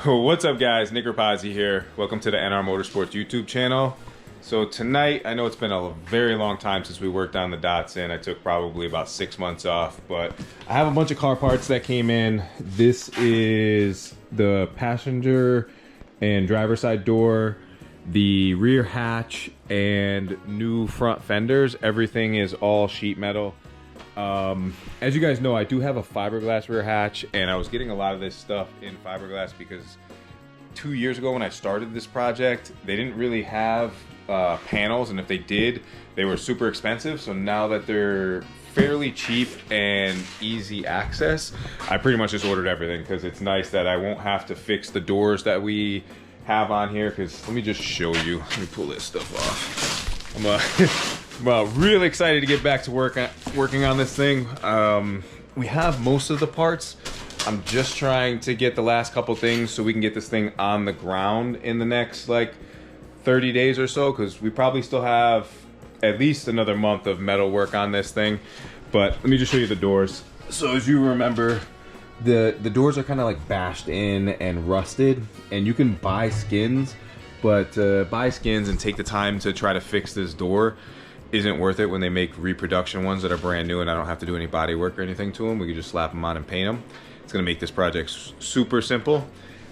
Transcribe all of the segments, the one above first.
What's up, guys? Nick Rapazzi here. Welcome to the NR Motorsports YouTube channel. So tonight, I know it's been a very long time since we worked on the datsun. I took probably about 6 months off, but I have a bunch of car parts that came in. This is the passenger and driver side door, the rear hatch, and new front fenders. Everything is all sheet metal. As you guys know, I do have a fiberglass rear hatch, and I was getting a lot of this stuff in fiberglass because 2 years ago when I started this project, they didn't really have panels, and if they did, they were super expensive. So now that they're fairly cheap and easy access, I pretty much just ordered everything because it's nice that I won't have to fix the doors that we have on here. Because let me just show you. Let me pull this stuff off. I'm really excited to get back to working on this thing. We have most of the parts. I'm just trying to get the last couple things so we can get this thing on the ground in the next like 30 days or so, because we probably still have at least another month of metal work on this thing. But let me just show you the doors. So as you remember, the doors are kind of like bashed in and rusted, and you can buy skins, but buy skins and take the time to try to fix this door isn't worth it when they make reproduction ones that are brand new and I don't have to do any body work or anything to them. We can just slap them on and paint them. It's gonna make this project super simple.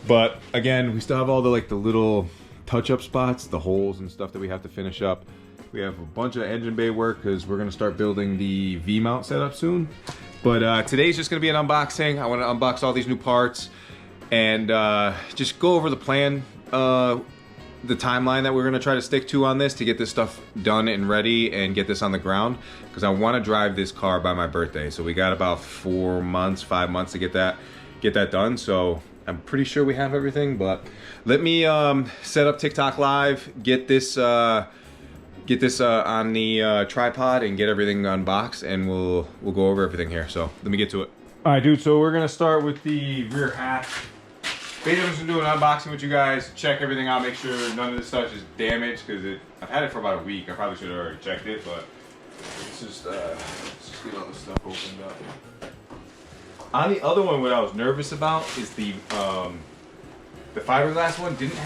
But again, we still have all the like the little touch-up spots, the holes and stuff that we have to finish up. We have a bunch of engine bay work because we're gonna start building the V-mount setup soon. But today's just gonna be an unboxing. I wanna unbox all these new parts and just go over the plan, the timeline that we're gonna try to stick to on this to get this stuff done and ready and get this on the ground, because I wanna drive this car by my birthday. So we got about 4 months, 5 months to get that done. So I'm pretty sure we have everything, but let me set up TikTok Live, get this on the tripod and get everything unboxed, and we'll go over everything here. So let me get to it. All right, dude, so we're gonna start with the rear hatch. Basically, I'm just gonna do an unboxing with you guys, check everything out, make sure none of this stuff is damaged, because I've had it for about a week. I probably should have already checked it, but let's just get all this stuff opened up. On the other one, what I was nervous about is the fiberglass one didn't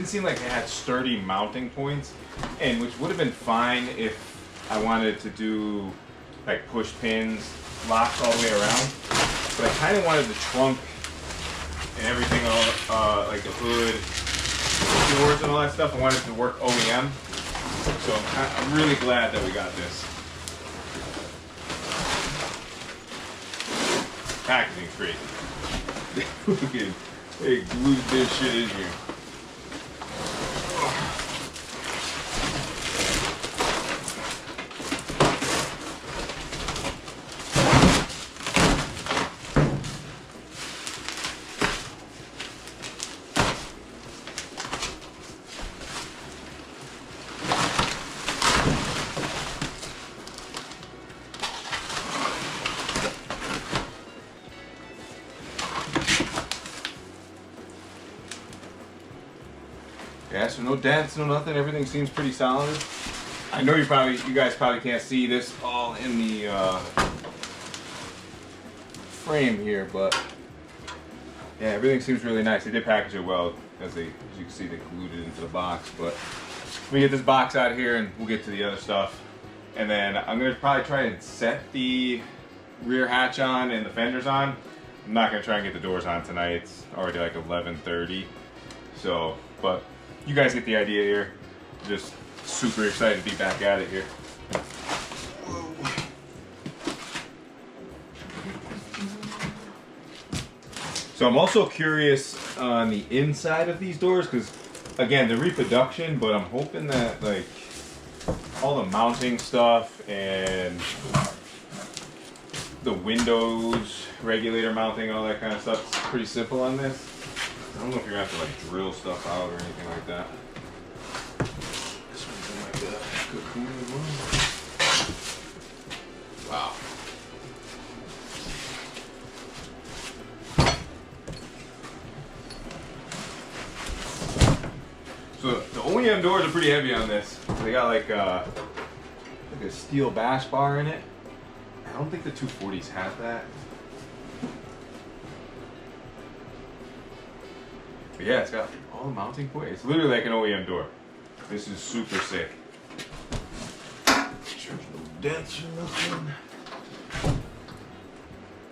seem like it had sturdy mounting points, and which would have been fine if I wanted to do like push pins, locks all the way around. But I kind of wanted the trunk and everything, all like the hood, the doors and all that stuff. I wanted it to work OEM. So I'm really glad that we got this. Packaging's great. They glued this shit in here. Yeah, so no dents, no nothing. Everything seems pretty solid. I know you guys probably can't see this all in the frame here, but yeah, everything seems really nice. They did package it well, as you can see, they glued it into the box. But we get this box out of here, and we'll get to the other stuff. And then I'm gonna probably try and set the rear hatch on and the fenders on. I'm not gonna try and get the doors on tonight. It's already like 11:30. So, but you guys get the idea here. Just super excited to be back at it here. So I'm also curious on the inside of these doors, because again, they're reproduction, but I'm hoping that like all the mounting stuff and the windows, regulator mounting, all that kind of stuff is pretty simple on this. I don't know if you're gonna have to like drill stuff out or anything like that. This one's in like a cocoon as well. Wow. So the OEM doors are pretty heavy on this. They got like a steel bash bar in it. I don't think the 240s have that. But yeah, it's got all the mounting points. It's literally like an OEM door. This is super sick. Make sure there's no dents or nothing.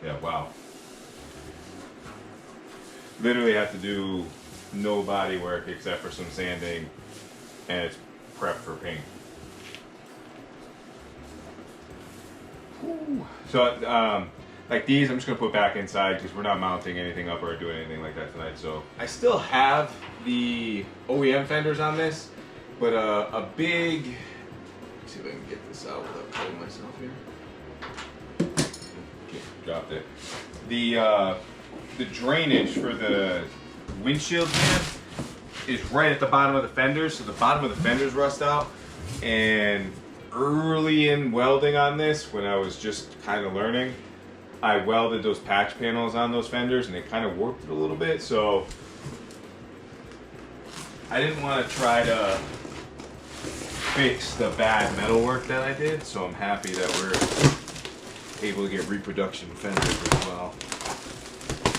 Yeah, wow. Literally have to do no body work except for some sanding, and it's prep for paint. Whew. So, like these, I'm just gonna put back inside because we're not mounting anything up or doing anything like that tonight. So I still have the OEM fenders on this, but a big. Let's see if I can get this out without cutting myself here. Okay, dropped it. The drainage for the windshield fan is right at the bottom of the fenders, so the bottom of the fenders rust out. And early in welding on this, when I was just kind of learning, I welded those patch panels on those fenders and they kind of warped it a little bit, so I didn't want to try to fix the bad metal work that I did, so I'm happy that we're able to get reproduction fenders as well.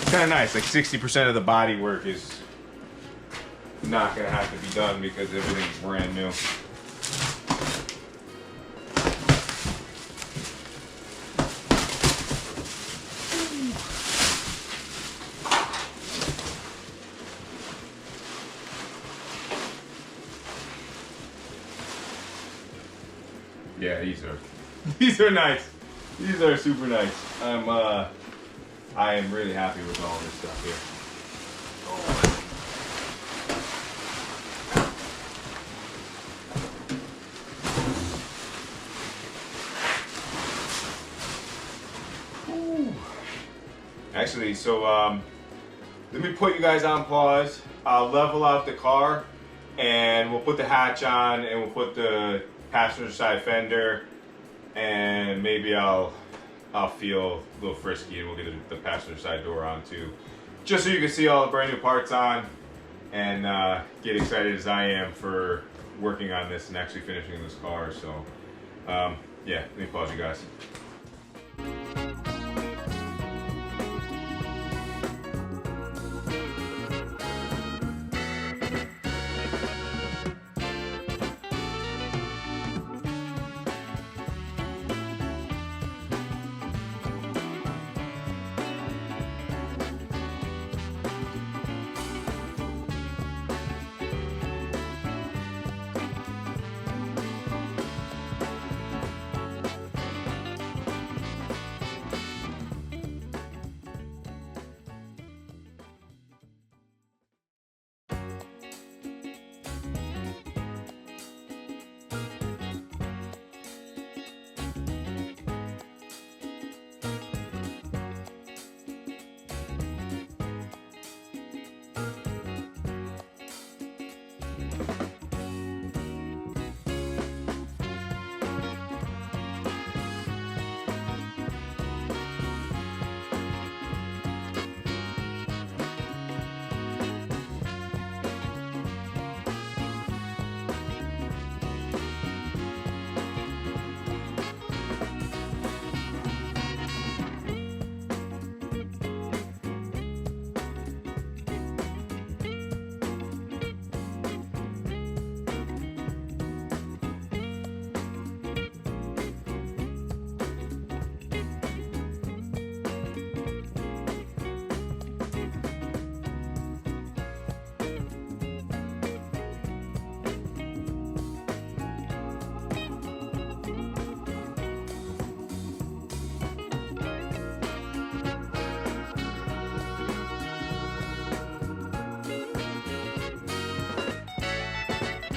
Kind of nice, like 60% of the body work is not gonna have to be done because everything's brand new. Yeah, these are nice. These are super nice. I am really happy with all this stuff here. Oh. Actually, so let me put you guys on pause. I'll level out the car, and we'll put the hatch on, and we'll put the passenger side fender, and maybe I'll feel a little frisky and we'll get the passenger side door on too. Just so you can see all the brand new parts on and get excited as I am for working on this and actually finishing this car. So yeah, let me pause you guys.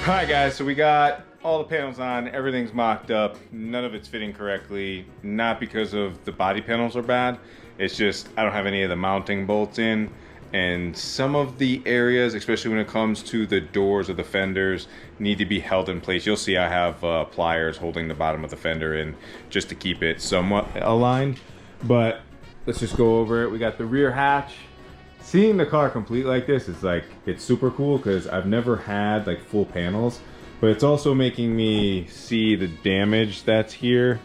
Alright guys, so we got all the panels on, everything's mocked up, none of it's fitting correctly, not because of the body panels are bad, it's just I don't have any of the mounting bolts in, and some of the areas, especially when it comes to the doors of the fenders, need to be held in place. You'll see I have pliers holding the bottom of the fender in just to keep it somewhat aligned, but let's just go over it. We got the rear hatch. Seeing the car complete like this is like, it's super cool because I've never had like full panels, but it's also making me see the damage that's here.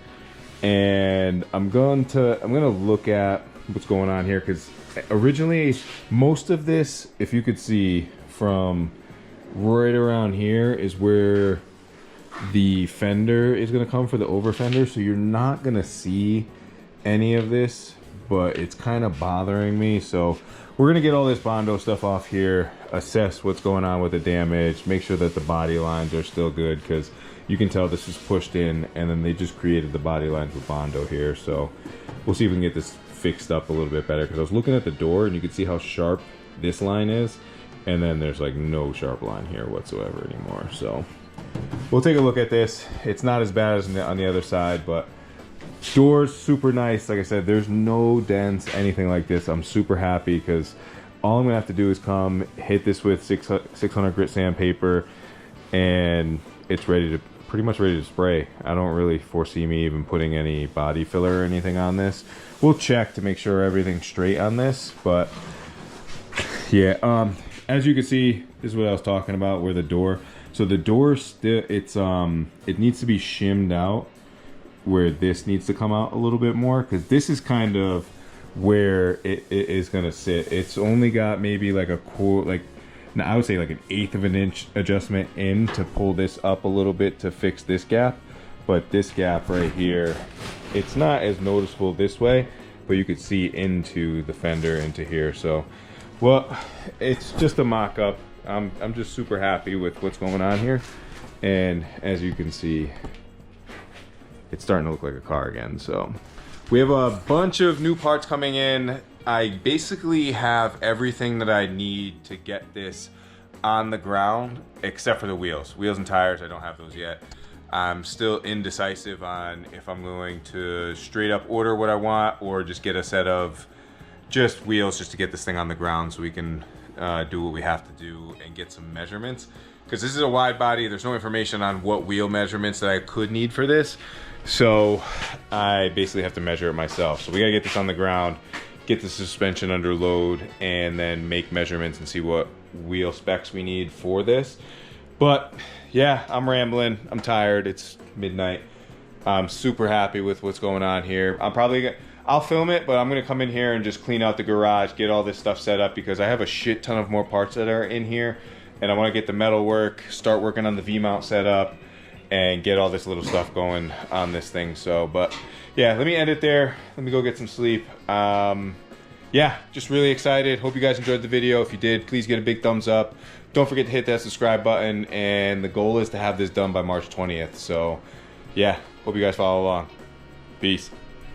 And I'm gonna look at what's going on here, because originally most of this, if you could see from right around here, is where the fender is going to come for the over fender, so you're not going to see any of this, but it's kind of bothering me. So we're going to get all this Bondo stuff off here, assess what's going on with the damage, make sure that the body lines are still good, because you can tell this was pushed in and then they just created the body lines with Bondo here. So we'll see if we can get this fixed up a little bit better, because I was looking at the door and you can see how sharp this line is, and then there's like no sharp line here whatsoever anymore. So we'll take a look at this. It's not as bad as on the other side, but door's super nice. Like I said, there's no dents, anything like this. I'm super happy, because all I'm gonna have to do is come hit this with 600 grit sandpaper and it's ready to, pretty much ready to spray. I don't really foresee me even putting any body filler or anything on this. We'll check to make sure everything's straight on this, but yeah, as you can see, this is what I was talking about, where the door, so the door still, it's it needs to be shimmed out, where this needs to come out a little bit more, because this is kind of where it is gonna sit. It's only got maybe like a quarter, like, now I would say like an 1/8 of an inch adjustment in to pull this up a little bit to fix this gap. But this gap right here, it's not as noticeable this way, but you could see into the fender, into here. So, well, it's just a mock-up. I'm just super happy with what's going on here. And as you can see, it's starting to look like a car again. So we have a bunch of new parts coming in. I basically have everything that I need to get this on the ground, except for the wheels. Wheels and tires, I don't have those yet. I'm still indecisive on if I'm going to straight up order what I want, or just get a set of just wheels just to get this thing on the ground, so we can do what we have to do and get some measurements. Because this is a wide body, there's no information on what wheel measurements that I could need for this. So I basically have to measure it myself. So we gotta get this on the ground, get the suspension under load, and then make measurements and see what wheel specs we need for this. But yeah, I'm rambling, I'm tired, it's midnight. I'm super happy with what's going on here. I'll film it, but I'm gonna come in here and just clean out the garage, get all this stuff set up, because I have a shit ton of more parts that are in here, and I wanna get the metal work, start working on the V-mount setup, and get all this little stuff going on this thing. So, but yeah, let me end it there. Let me go get some sleep. Yeah, just really excited. Hope you guys enjoyed the video. If you did, please get a big thumbs up. Don't forget to hit that subscribe button, and the goal is to have this done by March 20th. So yeah, hope you guys follow along. Peace.